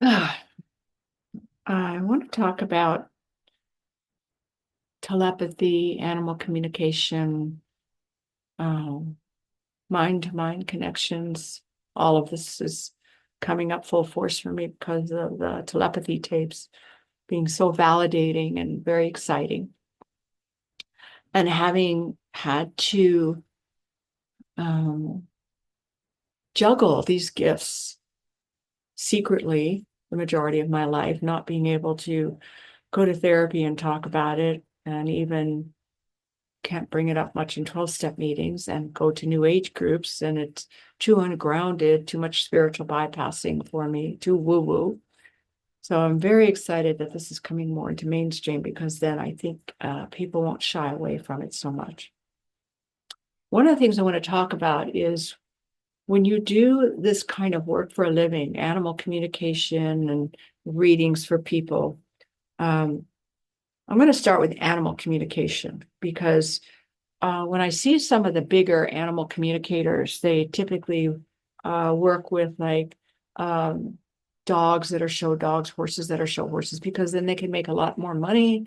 I want to talk about telepathy, animal communication, um, mind-to-mind connections. All of this is coming up full force for me because of the telepathy tapes being so validating and very exciting. And having had to um, juggle these gifts secretly the majority of my life, not being able to go to therapy and talk about it, and even can't bring it up much in 12-step meetings and go to new age groups. And it's too ungrounded, too much spiritual bypassing for me, too woo-woo. So I'm very excited that this is coming more into mainstream because then I think people won't shy away from it so much. One of the things I want to talk about is when you do this kind of work for a living, animal communication and readings for people, um, I'm going to start with animal communication because when I see some of the bigger animal communicators, they typically work with like um, dogs that are show dogs, horses that are show horses, because then they can make a lot more money.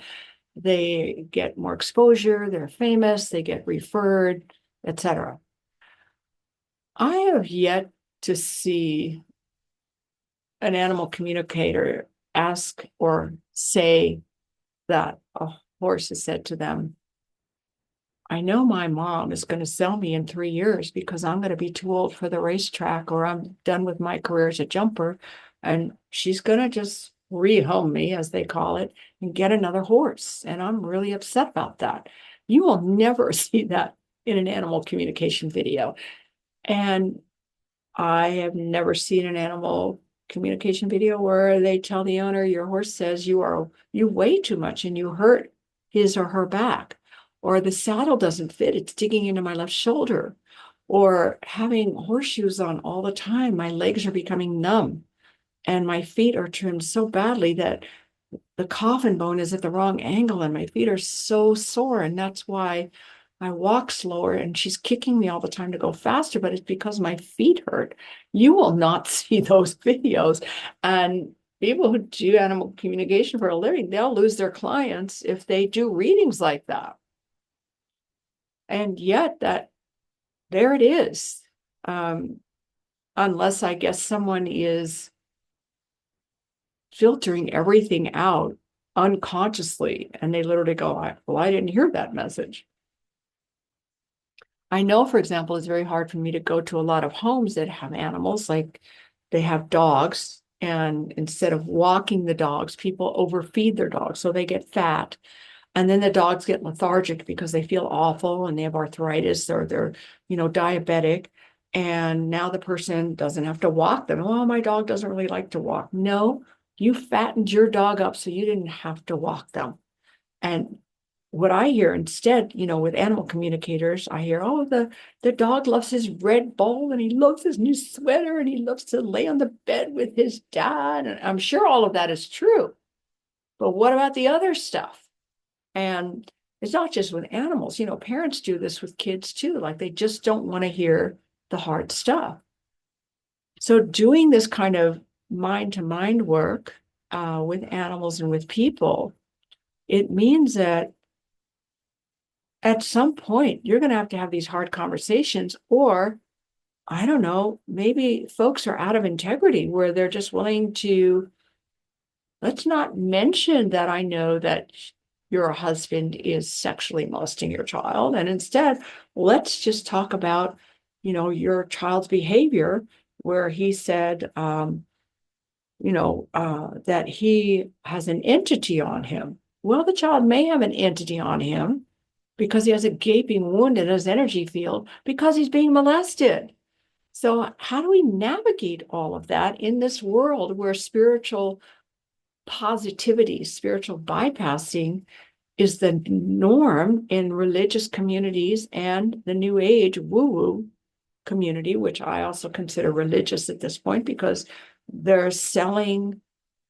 They get more exposure. They're famous. They get referred, etc. I have yet to see an animal communicator ask or say that a horse has said to them, I know my mom is going to sell me in 3 years because I'm going to be too old for the racetrack or I'm done with my career as a jumper. And she's going to just rehome me, as they call it, and get another horse. And I'm really upset about that. You will never see that in an animal communication video. And I have never seen an animal communication video where they tell the owner, your horse says you weigh too much and you hurt his or her back, or the saddle doesn't fit, it's digging into my left shoulder, or having horseshoes on all the time, my legs are becoming numb and my feet are trimmed so badly that the coffin bone is at the wrong angle and my feet are so sore. And that's why I walk slower and she's kicking me all the time to go faster, but it's because my feet hurt. You will not see those videos. And people who do animal communication for a living, they'll lose their clients if they do readings like that. And yet that there it is. Um, Unless I guess someone is filtering everything out unconsciously. And they literally go, well, I didn't hear that message. I know, for example, it's very hard for me to go to a lot of homes that have animals, like they have dogs. And instead of walking the dogs, people overfeed their dogs. So they get fat. And then the dogs get lethargic because they feel awful and they have arthritis or they're diabetic. And now the person doesn't have to walk them. Oh, my dog doesn't really like to walk. No, you fattened your dog up so you didn't have to walk them. And what I hear instead, with animal communicators, I hear, oh, the dog loves his red ball and he loves his new sweater and he loves to lay on the bed with his dad. And I'm sure all of that is true. But what about the other stuff? And it's not just with animals, parents do this with kids too. Like they just don't want to hear the hard stuff. So doing this kind of mind to mind work with animals and with people, it means that at some point you're going to have these hard conversations, or I don't know, maybe folks are out of integrity where they're just willing to, let's not mention that I know that your husband is sexually molesting your child. And instead, let's just talk about, your child's behavior where he said, that he has an entity on him. Well, the child may have an entity on him because he has a gaping wound in his energy field because he's being molested. So, how do we navigate all of that in this world where spiritual positivity, spiritual bypassing is the norm in religious communities and the New Age woo woo community, which I also consider religious at this point because they're selling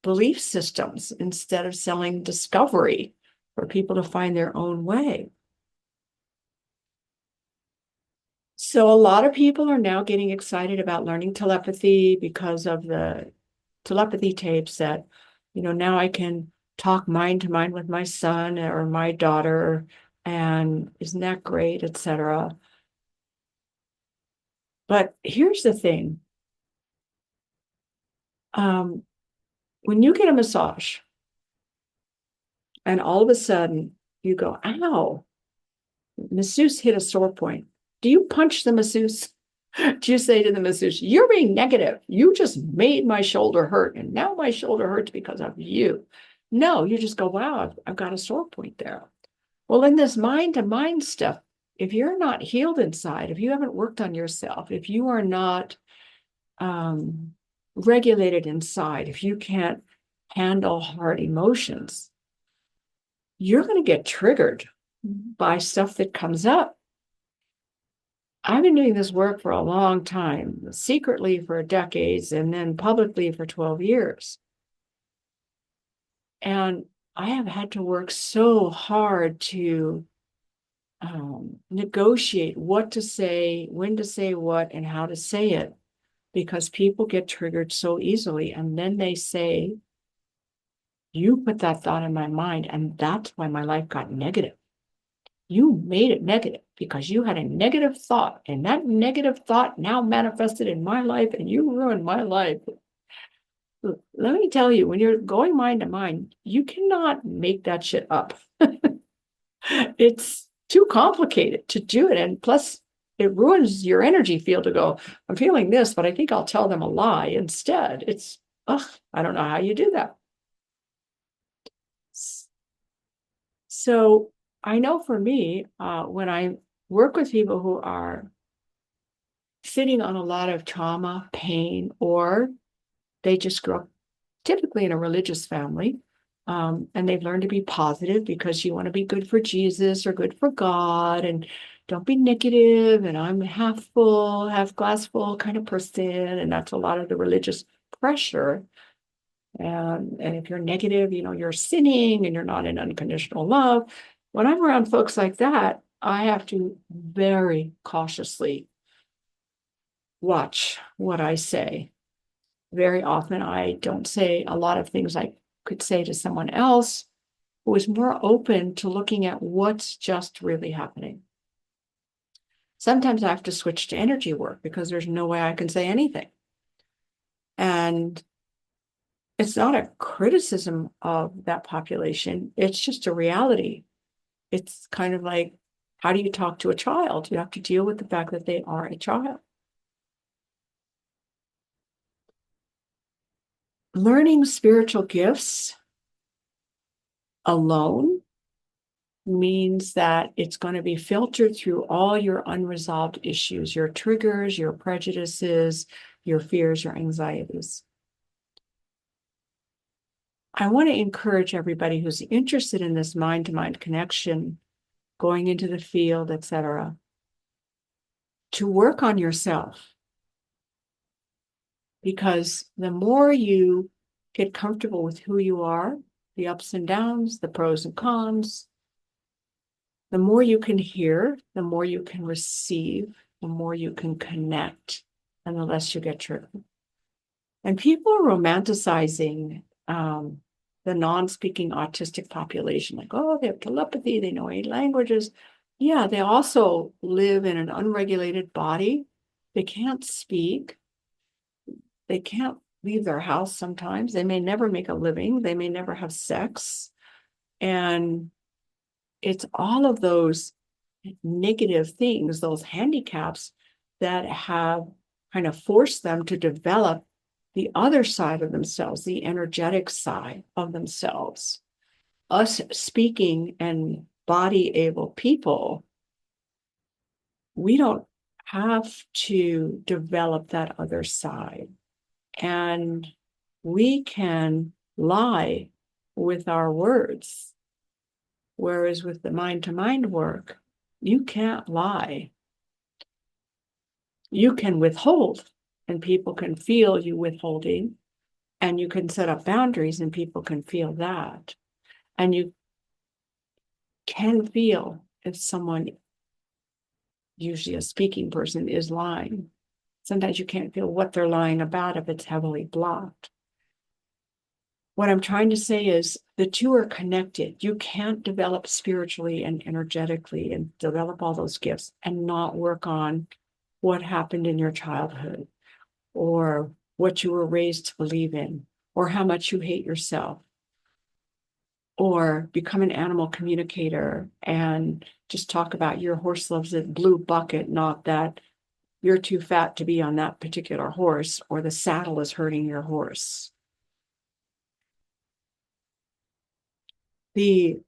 belief systems instead of selling discovery for people to find their own way. So a lot of people are now getting excited about learning telepathy because of the telepathy tapes that, now I can talk mind to mind with my son or my daughter, and isn't that great, etc. But here's the thing. When you get a massage and all of a sudden you go, ow, masseuse hit a sore point. Do you punch the masseuse? Do you say to the masseuse, you're being negative. You just made my shoulder hurt, and now my shoulder hurts because of you. No, you just go, wow, I've got a sore point there. Well, in this mind to mind stuff, if you're not healed inside, if you haven't worked on yourself, if you are not regulated inside, if you can't handle hard emotions, you're going to get triggered by stuff that comes up. I've been doing this work for a long time, secretly for decades, and then publicly for 12 years. And I have had to work so hard to negotiate what to say, when to say what, and how to say it, because people get triggered so easily. And then they say, you put that thought in my mind, and that's why my life got negative. You made it negative because you had a negative thought, and that negative thought now manifested in my life, and you ruined my life. Let me tell you, when you're going mind to mind, you cannot make that shit up. It's too complicated to do it. And plus, it ruins your energy field to go, I'm feeling this, but I think I'll tell them a lie instead. I don't know how you do that. So I know for me, when I work with people who are sitting on a lot of trauma, pain, or they just grew up typically in a religious family, and they've learned to be positive because you want to be good for Jesus or good for God, and don't be negative, and I'm half full, half glass full kind of person, and that's a lot of the religious pressure. And if you're negative, you're sinning and you're not in unconditional love. When I'm around folks like that, I have to very cautiously watch what I say. Very often, I don't say a lot of things I could say to someone else who is more open to looking at what's just really happening. Sometimes I have to switch to energy work because there's no way I can say anything. And it's not a criticism of that population. It's just a reality. It's kind of like, how do you talk to a child? You have to deal with the fact that they are a child. Learning spiritual gifts alone means that it's going to be filtered through all your unresolved issues, your triggers, your prejudices, your fears, your anxieties. I want to encourage everybody who's interested in this mind-to-mind connection, going into the field, etc., to work on yourself. Because the more you get comfortable with who you are, the ups and downs, the pros and cons, the more you can hear, the more you can receive, the more you can connect, and the less you get triggered. And people are romanticizing the non-speaking autistic population, like, oh, they have telepathy, they know 8 languages. Yeah, they also live in an unregulated body. They can't speak. They can't leave their house sometimes. They may never make a living. They may never have sex. And it's all of those negative things, those handicaps that have kind of forced them to develop the other side of themselves, the energetic side of themselves. Us speaking and body able people, we don't have to develop that other side. And we can lie with our words. Whereas with the mind-to-mind work, you can't lie. You can withhold, and people can feel you withholding, and you can set up boundaries, and people can feel that. And you can feel if someone, usually a speaking person, is lying. Sometimes you can't feel what they're lying about if it's heavily blocked. What I'm trying to say is the two are connected. You can't develop spiritually and energetically and develop all those gifts and not work on what happened in your childhood or what you were raised to believe in or how much you hate yourself or become an animal communicator and just talk about your horse loves a blue bucket, not that you're too fat to be on that particular horse or the saddle is hurting your horse. The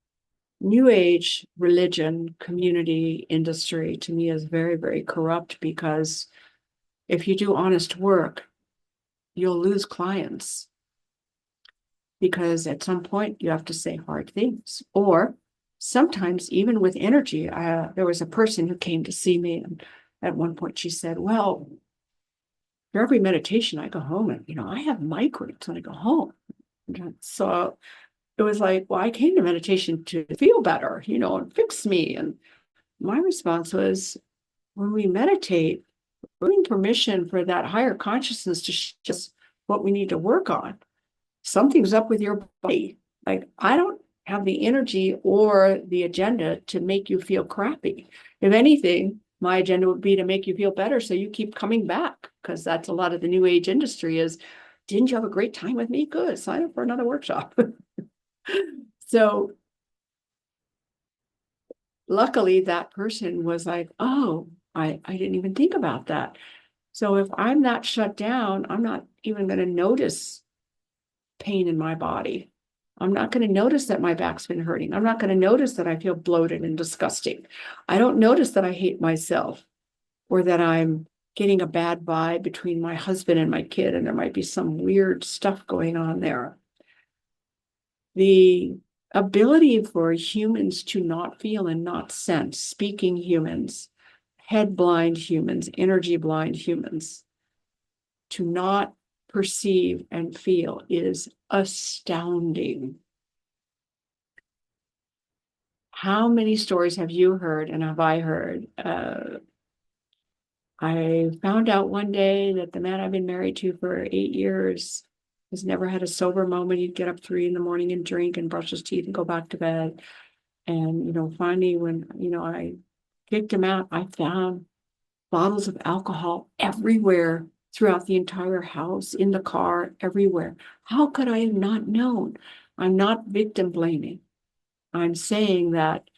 New Age religion, community, industry to me is very, very corrupt because if you do honest work, you'll lose clients because at some point you have to say hard things. Or sometimes, even with energy, there was a person who came to see me, and at one point she said, well, for every meditation, I go home and, I have migraines when I go home. So it was like, well, I came to meditation to feel better, and fix me. And my response was, when we meditate, we're giving permission for that higher consciousness to show us what we need to work on. Something's up with your body. Like, I don't have the energy or the agenda to make you feel crappy. If anything, my agenda would be to make you feel better so you keep coming back, because that's a lot of the new age industry is, didn't you have a great time with me? Good, sign up for another workshop. So luckily that person was like, oh, I didn't even think about that. So if I'm not shut down, I'm not even going to notice pain in my body. I'm not going to notice that my back's been hurting. I'm not going to notice that I feel bloated and disgusting. I don't notice that I hate myself or that I'm getting a bad vibe between my husband and my kid, and there might be some weird stuff going on there. The ability for humans to not feel and not sense, speaking humans, head blind humans, energy blind humans, to not perceive and feel is astounding. How many stories have you heard and have I heard? I found out one day that the man I've been married to for 8 years has never had a sober moment. He'd get up 3 a.m. and drink and brush his teeth and go back to bed. And, finally, when, I kicked him out, I found bottles of alcohol everywhere throughout the entire house, in the car, everywhere. How could I have not known? I'm not victim blaming. I'm saying that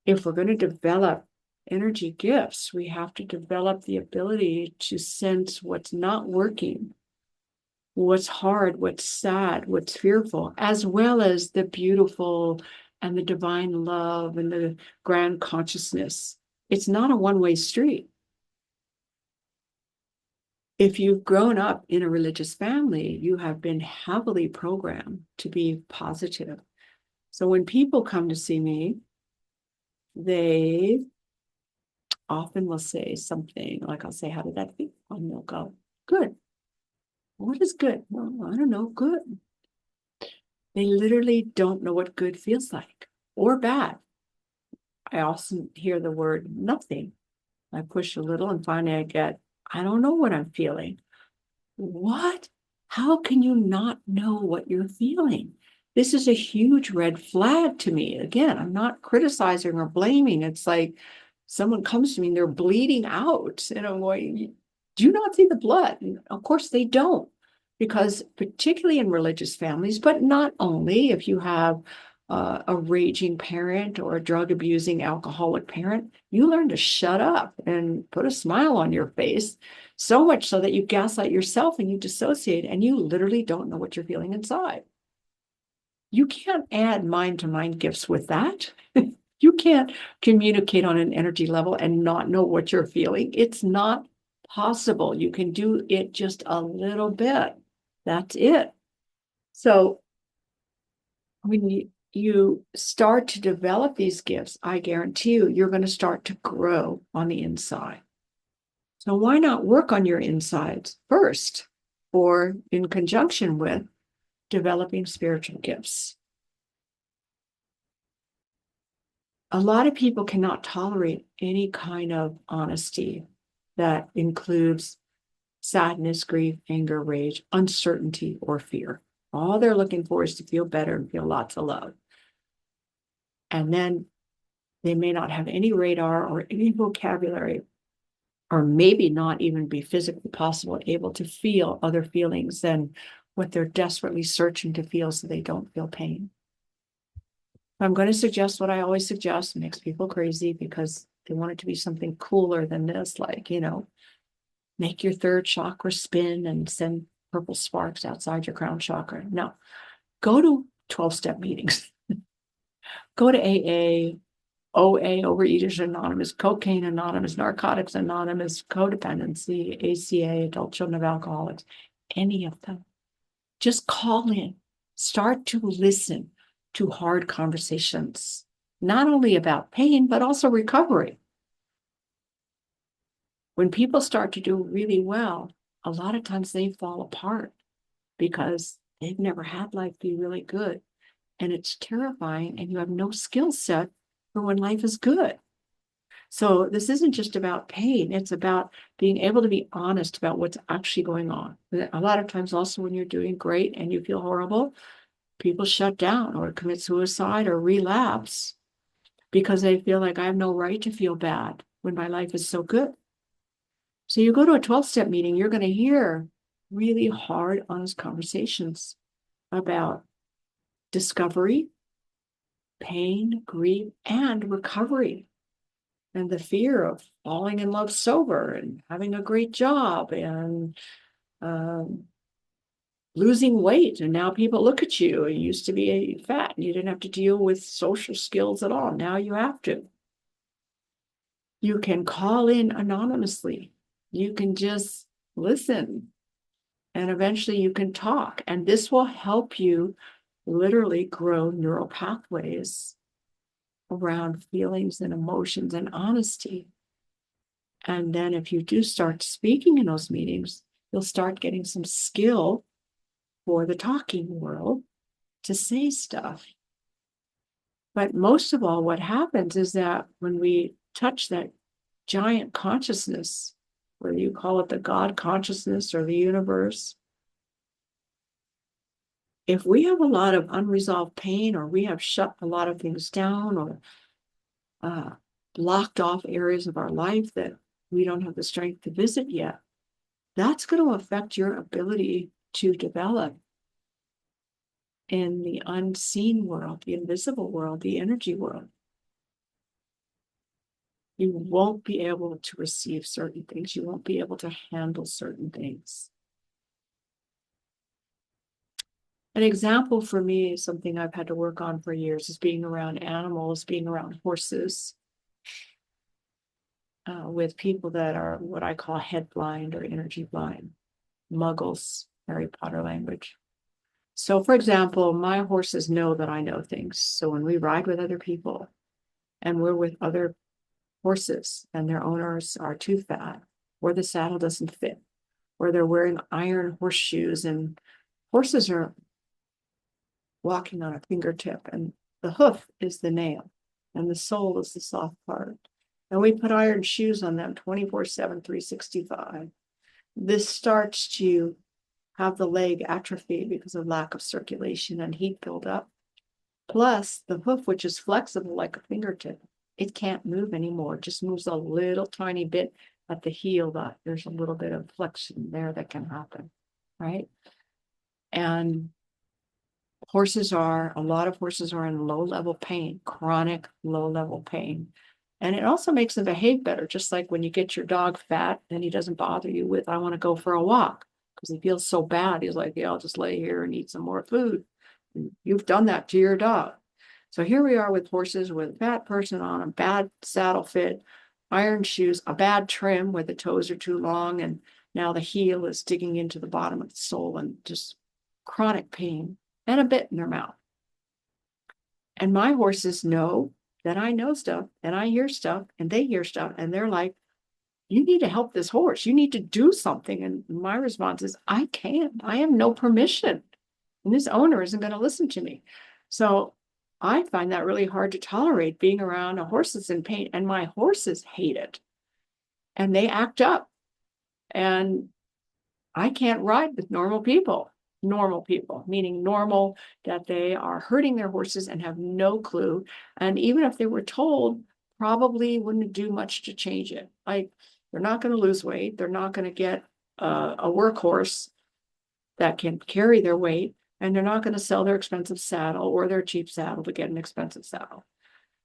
if we're going to develop energy gifts, we have to develop the ability to sense what's not working, what's hard, what's sad, what's fearful, as well as the beautiful and the divine love and the grand consciousness. It's not a one-way street. If you've grown up in a religious family, you have been heavily programmed to be positive. So when people come to see me, they often will say something like, I'll say, how did that feel? And they'll go, good. What is good? Well, I don't know, good. They literally don't know what good feels like or bad. I often hear the word nothing. I push a little and finally I get, I don't know what I'm feeling. What? How can you not know what you're feeling? This is a huge red flag to me. Again, I'm not criticizing or blaming. It's like someone comes to me and they're bleeding out, and I'm going, do you not see the blood? And of course they don't, because particularly in religious families, but not only, if you have a raging parent or a drug abusing alcoholic parent, you learn to shut up and put a smile on your face, so much so that you gaslight yourself and you dissociate and you literally don't know what you're feeling inside. You can't add mind to mind gifts with that. You can't communicate on an energy level and not know what you're feeling. It's not possible. You can do it just a little bit. That's it. So when you start to develop these gifts, I guarantee you're going to start to grow on the inside. So why not work on your insides first, or in conjunction with developing spiritual gifts? A lot of people cannot tolerate any kind of honesty that includes sadness, grief, anger, rage, uncertainty, or fear. All they're looking for is to feel better and feel lots of love. And then they may not have any radar or any vocabulary, or maybe not even be physically possible, able to feel other feelings than what they're desperately searching to feel so they don't feel pain. I'm going to suggest what I always suggest, makes people crazy because they want it to be something cooler than this, like, make your third chakra spin and send purple sparks outside your crown chakra. No, go to 12-step meetings, go to AA, OA, Overeaters Anonymous, Cocaine Anonymous, Narcotics Anonymous, Codependency, ACA, Adult Children of Alcoholics, any of them. Just call in. Start to listen to hard conversations, not only about pain, but also recovery. When people start to do really well, a lot of times they fall apart because they've never had life be really good. And it's terrifying, and you have no skill set for when life is good. So this isn't just about pain. It's about being able to be honest about what's actually going on. A lot of times also when you're doing great and you feel horrible, people shut down or commit suicide or relapse because they feel like I have no right to feel bad when my life is so good. So you go to a 12-step meeting, you're going to hear really hard, honest conversations about discovery, pain, grief, and recovery, and the fear of falling in love sober and having a great job and losing weight. And now people look at you. You used to be fat and you didn't have to deal with social skills at all. Now you have to. You can call in anonymously. You can just listen. And eventually you can talk. And this will help you literally grow neural pathways around feelings and emotions and honesty. And then if you do start speaking in those meetings, you'll start getting some skill for the talking world to say stuff. But most of all, what happens is that when we touch that giant consciousness, whether you call it the God consciousness or the universe, if we have a lot of unresolved pain, or we have shut a lot of things down, or blocked off areas of our life that we don't have the strength to visit yet, that's going to affect your ability to develop in the unseen world, the invisible world, the energy world. You won't be able to receive certain things. You won't be able to handle certain things. An example for me, something I've had to work on for years, is being around animals, being around horses, with people that are what I call head blind or energy blind, muggles, Harry Potter language. So, for example, my horses know that I know things. So when we ride with other people and we're with other horses and their owners are too fat, or the saddle doesn't fit, or they're wearing iron horseshoes, and horses are walking on a fingertip, and the hoof is the nail, and the sole is the soft part. And we put iron shoes on them 24/7, 365. This starts to have the leg atrophy because of lack of circulation and heat buildup. Plus, the hoof, which is flexible like a fingertip, it can't move anymore. It just moves a little tiny bit at the heel. That there's a little bit of flexion there that can happen, right? And a lot of horses are in low-level pain, chronic low-level pain. And it also makes them behave better, just like when you get your dog fat and he doesn't bother you with, I want to go for a walk, because he feels so bad. He's like, yeah, I'll just lay here and eat some more food. And you've done that to your dog. So here we are with horses with a fat person on a bad saddle fit, iron shoes, a bad trim where the toes are too long, and now the heel is digging into the bottom of the sole, and just chronic pain and a bit in their mouth. And my horses know that I know stuff and I hear stuff and they hear stuff, and they're like, you need to help this horse. You need to do something. And my response is, I can't. I have no permission. And this owner isn't going to listen to me. So I find that really hard to tolerate, being around a horse that's in pain. And my horses hate it. And they act up. And I can't ride with normal people. normal people, meaning normal that they are hurting their horses and have no clue. And even if they were told, probably wouldn't do much to change it. Like they're not going to lose weight. They're not going to get a workhorse that can carry their weight. And they're not going to sell their expensive saddle or their cheap saddle to get an expensive saddle.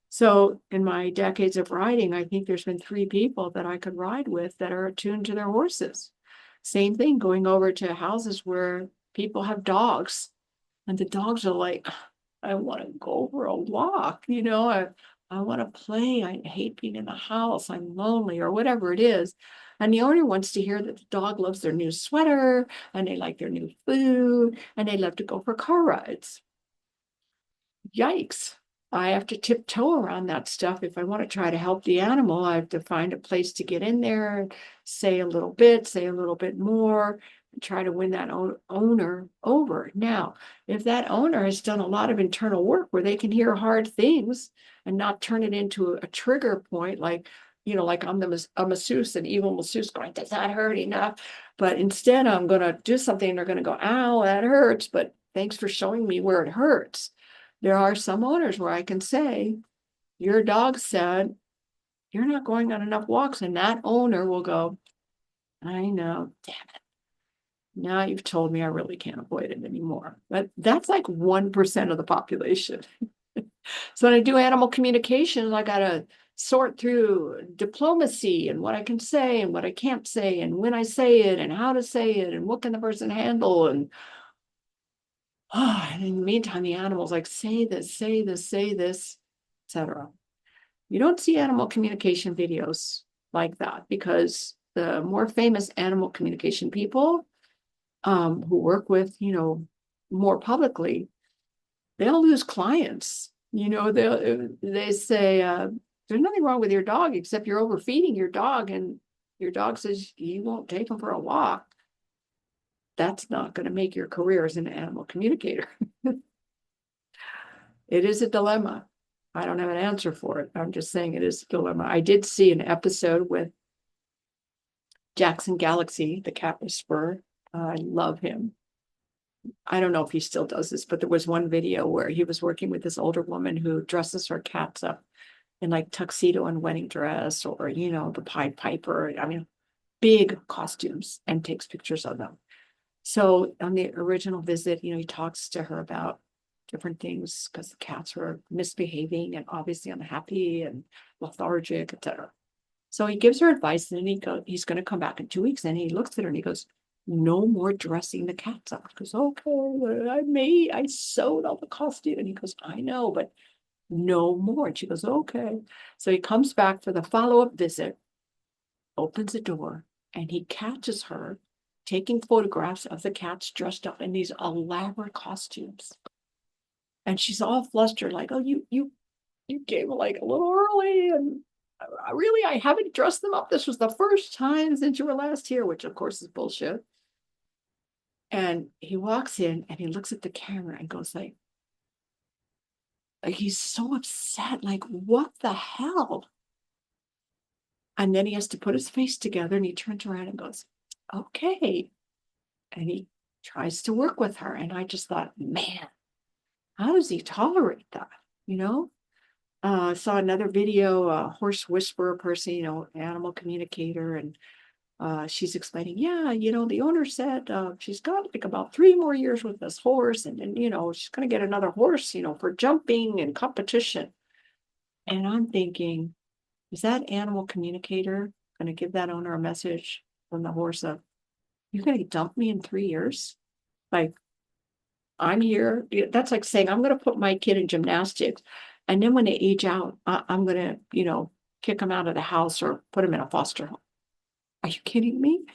So in my decades of riding, I think there's been 3 people that I could ride with that are attuned to their horses. Same thing going over to houses where people have dogs and the dogs are like, I want to go for a walk, I want to play. I hate being in the house. I'm lonely or whatever it is. And the owner wants to hear that the dog loves their new sweater and they like their new food and they love to go for car rides. Yikes. I have to tiptoe around that stuff. If I want to try to help the animal, I have to find a place to get in there, say a little bit more, and try to win that owner over. Now, if that owner has done a lot of internal work where they can hear hard things and not turn it into a trigger point, like, like I'm a masseuse, an evil masseuse going, does that hurt enough? But instead, I'm going to do something and they're going to go, ow, that hurts. But thanks for showing me where it hurts. There are some owners where I can say, your dog said, you're not going on enough walks. And that owner will go, I know, damn it. Now you've told me I really can't avoid it anymore. But that's like 1% of the population. So when I do animal communications, I got to sort through diplomacy and what I can say and what I can't say and when I say it and how to say it and what can the person handle. And and in the meantime, the animal's like, say this, etc. You don't see animal communication videos like that because the more famous animal communication people who work with, more publicly, they'll lose clients. They say, there's nothing wrong with your dog except you're overfeeding your dog, and your dog says you won't take him for a walk. That's not going to make your career as an animal communicator. It is a dilemma. I don't have an answer for it. I'm just saying it is a dilemma. I did see an episode with Jackson Galaxy, the cat whisperer. I love him. I don't know if he still does this, but there was one video where he was working with this older woman who dresses her cats up in like tuxedo and wedding dress or, the Pied Piper. I mean, big costumes and takes pictures of them. So on the original visit, he talks to her about different things because the cats were misbehaving and obviously unhappy and lethargic, etc. So he gives her advice, and then he's going to come back in 2 weeks, and he looks at her and he goes, no more dressing the cats up. He goes, okay, I sewed all the costume. And he goes, I know, but no more. And she goes, okay. So he comes back for the follow-up visit, opens the door, and he catches her taking photographs of the cats dressed up in these elaborate costumes. And she's all flustered, like, oh, you came like a little early, and I haven't dressed them up. This was the first time since you were last here, which of course is bullshit. And he walks in and he looks at the camera and goes like he's so upset, like, what the hell? And then he has to put his face together and he turns around and goes, okay. And he tries to work with her. And I just thought, man, how does he tolerate that? Saw another video, a horse whisperer person, animal communicator, and she's explaining, yeah, the owner said she's got like about 3 more years with this horse, and then, she's going to get another horse, for jumping and competition. And I'm thinking, is that animal communicator going to give that owner a message from the horse of, you're going to dump me in 3 years? Like, I'm here. That's like saying, I'm going to put my kid in gymnastics. And then when they age out, I'm going to, kick them out of the house or put them in a foster home. Are you kidding me?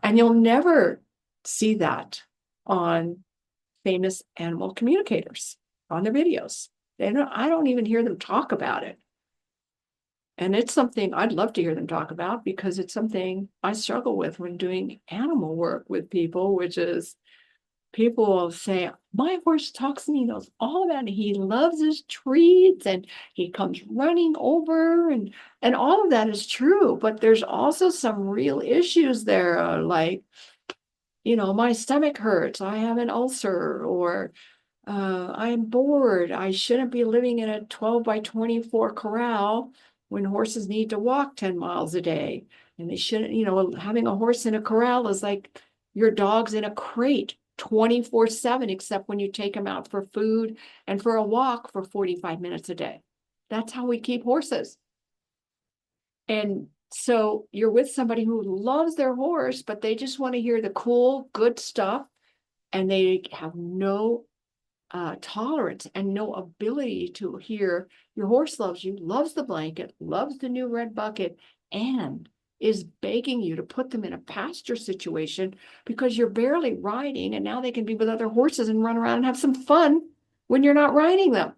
And you'll never see that on famous animal communicators on their videos. I don't even hear them talk about it. And it's something I'd love to hear them talk about because it's something I struggle with when doing animal work with people, which is people will say, my horse talks to me, he knows all about it. He loves his treats and he comes running over, and all of that is true. But there's also some real issues there, like my stomach hurts, I have an ulcer, or I'm bored. I shouldn't be living in a 12 by 24 corral when horses need to walk 10 miles a day. And they shouldn't, having a horse in a corral is like your dog's in a crate 24/7, except when you take them out for food and for a walk for 45 minutes a day. That's how we keep horses. And so you're with somebody who loves their horse, but they just want to hear the cool, good stuff. And they have no tolerance and no ability to hear your horse loves you, loves the blanket, loves the new red bucket, and is begging you to put them in a pasture situation because you're barely riding and now they can be with other horses and run around and have some fun when you're not riding them.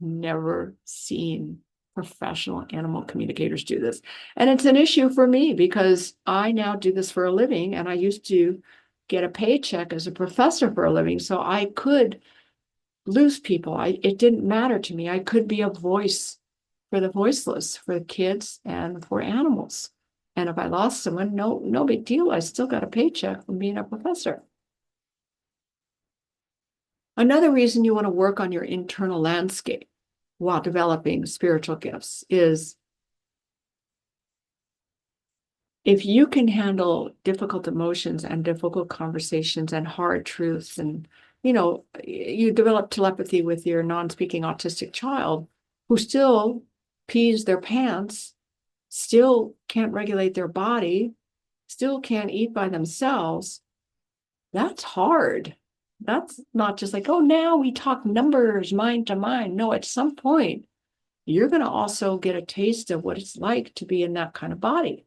Never seen professional animal communicators do this. And it's an issue for me because I now do this for a living and I used to get a paycheck as a professor for a living. So I could lose people. It didn't matter to me. I could be a voice for the voiceless, for the kids and for animals. And if I lost someone, no big deal. I still got a paycheck from being a professor. Another reason you want to work on your internal landscape while developing spiritual gifts is if you can handle difficult emotions and difficult conversations and hard truths, and you develop telepathy with your non-speaking autistic child who still pees their pants, still can't regulate their body, still can't eat by themselves. That's hard. That's not just like, oh, now we talk numbers mind to mind. No, at some point, you're going to also get a taste of what it's like to be in that kind of body.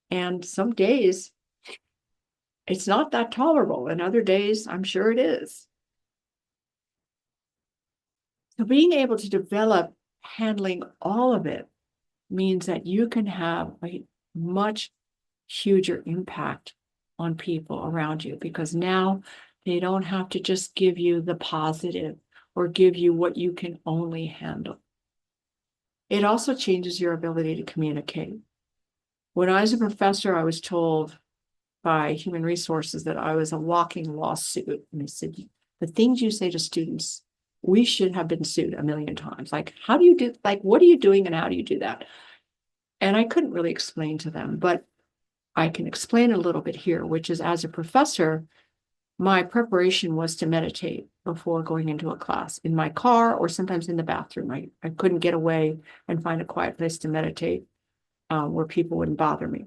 And some days it's not that tolerable, and other days I'm sure it is. So being able to develop handling all of it means that you can have a much huger impact on people around you because now they don't have to just give you the positive or give you what you can only handle. It also changes your ability to communicate. When I was a professor, I was told by human resources that I was a walking lawsuit. And they said, the things you say to students, we should have been sued a million times. Like, how do you do, like, what are you doing and how do you do that? And I couldn't really explain to them, but I can explain a little bit here, which is as a professor, my preparation was to meditate before going into a class in my car or sometimes in the bathroom. I couldn't get away and find a quiet place to meditate where people wouldn't bother me.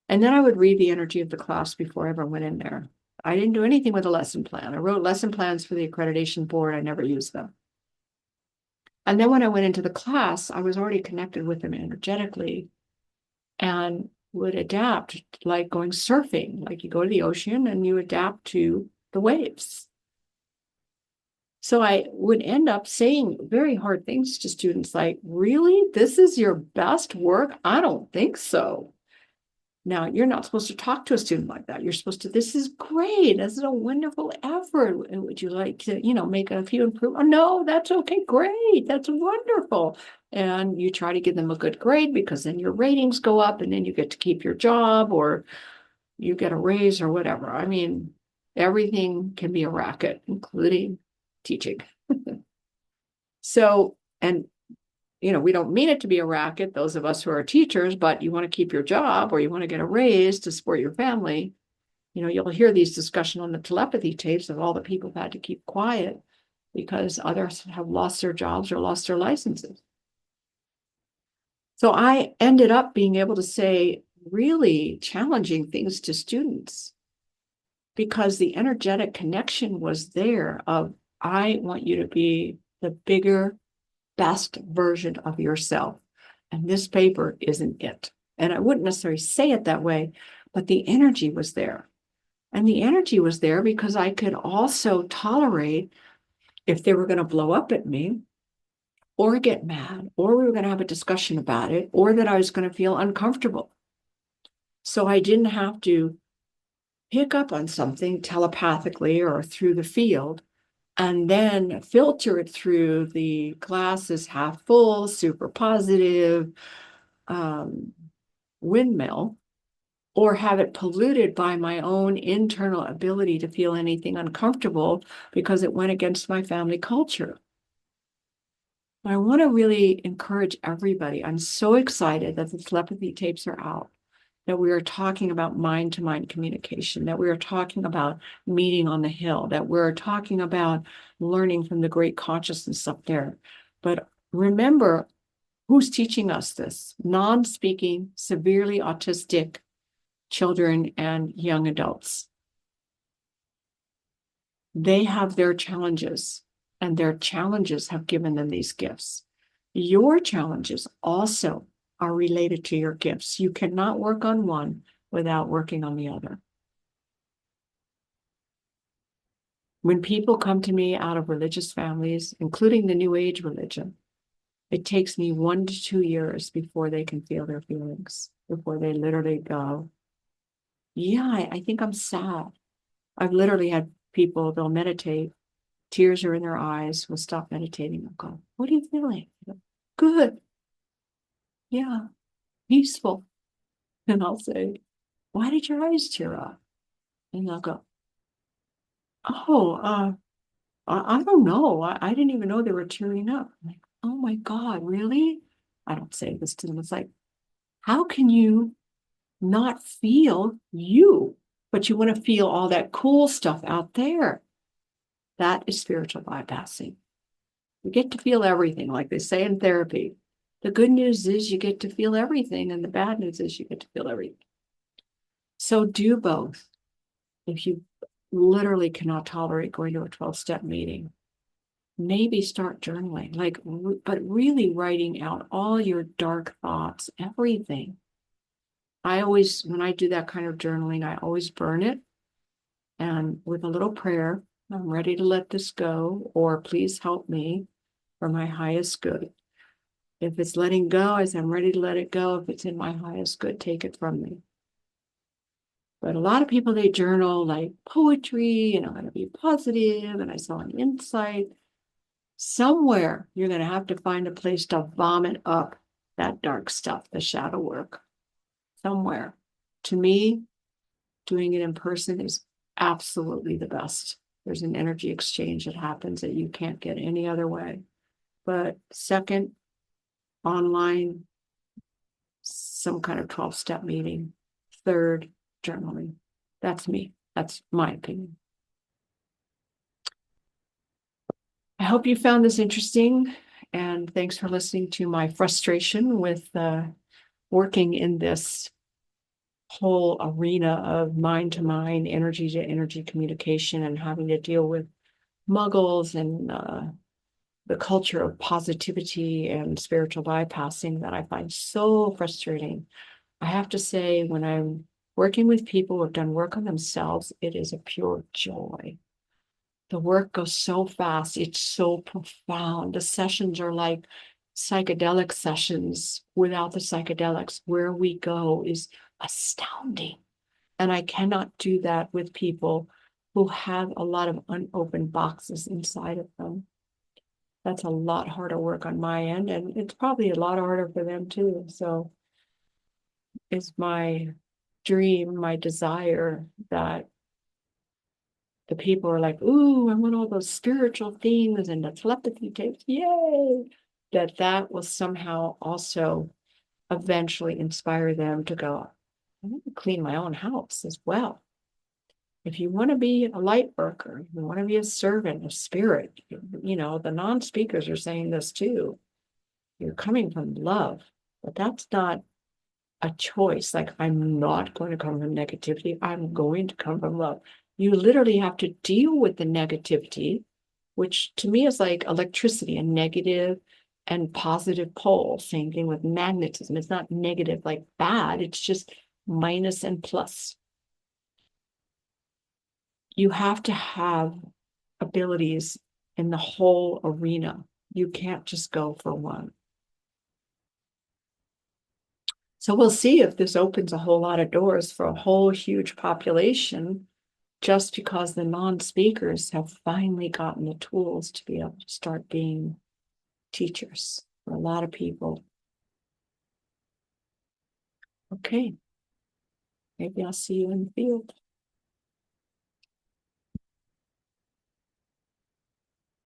And then I would read the energy of the class before I ever went in there. I didn't do anything with a lesson plan. I wrote lesson plans for the accreditation board. I never used them. And then when I went into the class, I was already connected with them energetically and would adapt like going surfing. Like you go to the ocean and you adapt to the waves. So I would end up saying very hard things to students like, really? This is your best work? I don't think so. Now, you're not supposed to talk to a student like that. You're supposed to, this is great. This is a wonderful effort. Would you like to, make a few improvements? Oh, no, that's okay. Great. That's wonderful. And you try to give them a good grade because then your ratings go up and then you get to keep your job or you get a raise or whatever. I mean, everything can be a racket, including teaching. So, and we don't mean it to be a racket, those of us who are teachers, but you want to keep your job or you want to get a raise to support your family. You'll hear these discussions on the telepathy tapes of all the people who've had to keep quiet because others have lost their jobs or lost their licenses. So I ended up being able to say really challenging things to students because the energetic connection was there of, I want you to be the bigger, best version of yourself. And this paper isn't it. And I wouldn't necessarily say it that way, but the energy was there. And the energy was there because I could also tolerate if they were going to blow up at me or get mad, or we were going to have a discussion about it, or that I was going to feel uncomfortable. So I didn't have to pick up on something telepathically or through the field and then filter it through the glass is half full, super positive windmill or have it polluted by my own internal ability to feel anything uncomfortable because it went against my family culture. I want to really encourage everybody. I'm so excited that the telepathy tapes are out, that we are talking about mind-to-mind communication, that we are talking about meeting on the hill, that we're talking about learning from the great consciousness up there. But remember, who's teaching us this? Non-speaking, severely autistic children and young adults. They have their challenges, and their challenges have given them these gifts. Your challenges also are related to your gifts. You cannot work on one without working on the other. When people come to me out of religious families, including the New Age religion, it takes me 1 to 2 years before they can feel their feelings, before they literally go, yeah, I think I'm sad. I've literally had people, they'll meditate, tears are in their eyes, will stop meditating and go, what are you feeling? Good. Yeah, peaceful. And I'll say, why did your eyes tear up? And they'll go, oh, I don't know. I didn't even know they were tearing up. I'm like, oh my God, really? I don't say this to them. It's like, how can you not feel you, but you want to feel all that cool stuff out there? That is spiritual bypassing. You get to feel everything, like they say in therapy. The good news is you get to feel everything, and the bad news is you get to feel everything. So do both. If you literally cannot tolerate going to a 12-step meeting, maybe start journaling, but really writing out all your dark thoughts, everything. When I do that kind of journaling, I always burn it. And with a little prayer, I'm ready to let this go, or please help me for my highest good. If it's letting go, I say, I'm ready to let it go. If it's in my highest good, take it from me. But a lot of people, they journal like poetry, and I'm going to be positive, and I saw an insight. Somewhere you're going to have to find a place to vomit up that dark stuff, the shadow work. Somewhere. To me, doing it in person is absolutely the best. There's an energy exchange that happens that you can't get any other way. But second, online, some kind of 12-step meeting. Third, journaling. That's me. That's my opinion. I hope you found this interesting, and thanks for listening to my frustration with working in this whole arena of mind-to-mind, energy-to-energy communication, and having to deal with muggles and the culture of positivity and spiritual bypassing that I find so frustrating. I have to say, when I'm working with people who have done work on themselves, it is a pure joy. The work goes so fast. It's so profound. The sessions are like psychedelic sessions without the psychedelics. Where we go is astounding. And I cannot do that with people who have a lot of unopened boxes inside of them. That's a lot harder work on my end, and it's probably a lot harder for them too. So it's my dream, my desire that the people are like, ooh, I want all those spiritual things and the telepathy tapes, yay! That will somehow also eventually inspire them to go, I want to clean my own house as well. If you want to be a light worker, you want to be a servant of spirit, the non-speakers are saying this too. You're coming from love, but that's not a choice. Like, I'm not going to come from negativity. I'm going to come from love. You literally have to deal with the negativity, which to me is like electricity, a negative and positive pole. Same thing with magnetism. It's not negative like bad. It's just minus and plus. You have to have abilities in the whole arena. You can't just go for one. So we'll see if this opens a whole lot of doors for a whole huge population, just because the non-speakers have finally gotten the tools to be able to start being teachers for a lot of people. Okay. Maybe I'll see you in the field.